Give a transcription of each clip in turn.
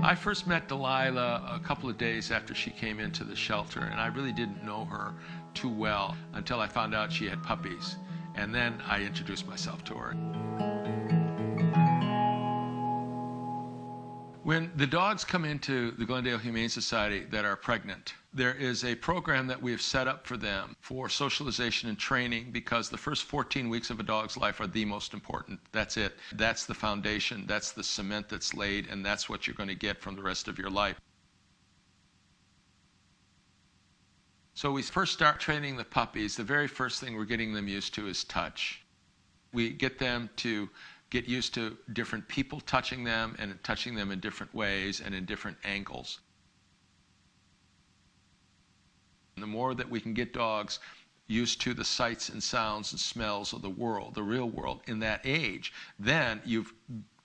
I first met Delilah a couple of days after she came into the shelter, and I really didn't know her too well until I found out she had puppies. And then I introduced myself to her. When the dogs come into the Glendale Humane Society that are pregnant, there is a program that we have set up for them for socialization and training, because the first 14 weeks of a dog's life are the most important. That's it. That's the foundation. That's the cement that's laid, and that's what you're going to get from the rest of your life. So we first start training the puppies. The very first thing we're getting them used to is touch. We get them to get used to different people touching them, and touching them in different ways and in different angles. And the more that we can get dogs used to the sights and sounds and smells of the world, the real world, in that age, then you've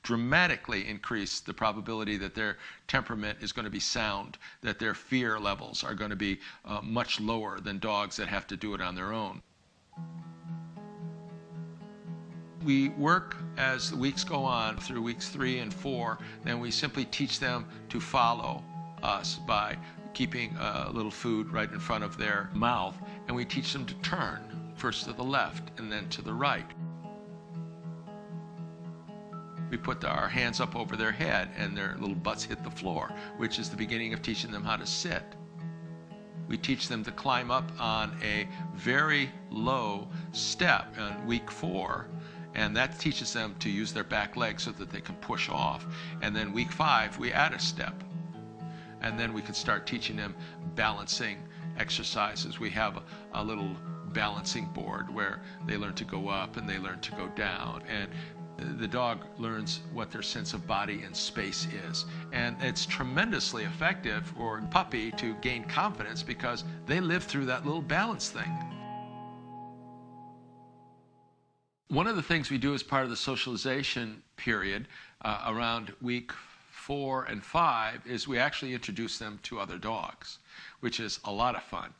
dramatically increased the probability that their temperament is going to be sound, that their fear levels are going to be much lower than dogs that have to do it on their own. We work as the weeks go on through weeks 3 and 4, then we simply teach them to follow us by keeping a little food right in front of their mouth, and we teach them to turn, first to the left and then to the right. We put our hands up over their head and their little butts hit the floor, which is the beginning of teaching them how to sit. We teach them to climb up on a very low step on week 4, and that teaches them to use their back legs so that they can push off. And then week 5, we add a step. And then we can start teaching them balancing exercises. We have a little balancing board where they learn to go up and they learn to go down. And the dog learns what their sense of body and space is. And it's tremendously effective for a puppy to gain confidence because they live through that little balance thing. One of the things we do as part of the socialization period around week 4 and 5 is we actually introduce them to other dogs, which is a lot of fun.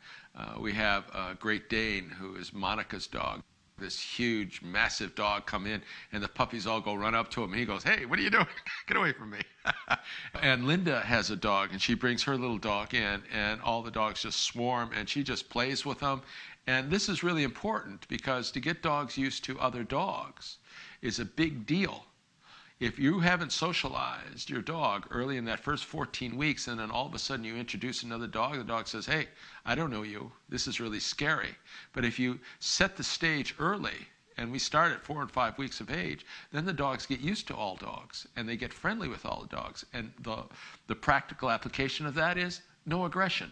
We have a Great Dane, who is Monica's dog. This huge, massive dog come in, and the puppies all go run up to him. And he goes, "Hey, what are you doing? Get away from me." And Linda has a dog, and she brings her little dog in, and all the dogs just swarm, and she just plays with them. And this is really important, because to get dogs used to other dogs is a big deal. If you haven't socialized your dog early in that first 14 weeks, and then all of a sudden you introduce another dog, the dog says, "Hey, I don't know you. This is really scary." But if you set the stage early, and we start at 4 and 5 weeks of age, then the dogs get used to all dogs, and they get friendly with all the dogs. And the practical application of that is no aggression.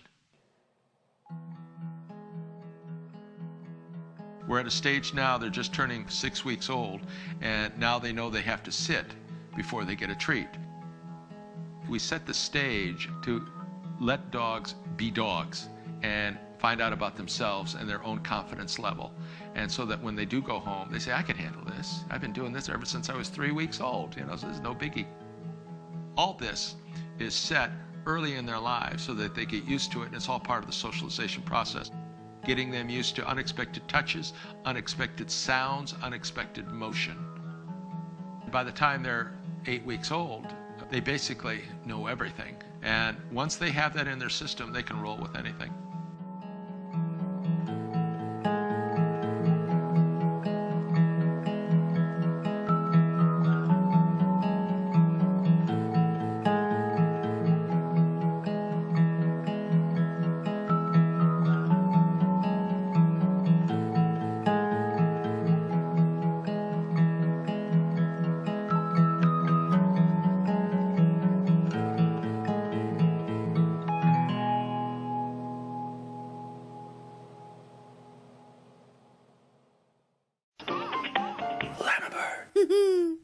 We're at a stage now, they're just turning 6 weeks old, and now they know they have to sit before they get a treat. We set the stage to let dogs be dogs and find out about themselves and their own confidence level. And so that when they do go home, they say, "I can handle this. I've been doing this ever since I was 3 weeks old, so this is no biggie." All this is set early in their lives so that they get used to it, and it's all part of the socialization process. Getting them used to unexpected touches, unexpected sounds, unexpected motion. By the time they're 8 weeks old, they basically know everything. And once they have that in their system, they can roll with anything. Bird.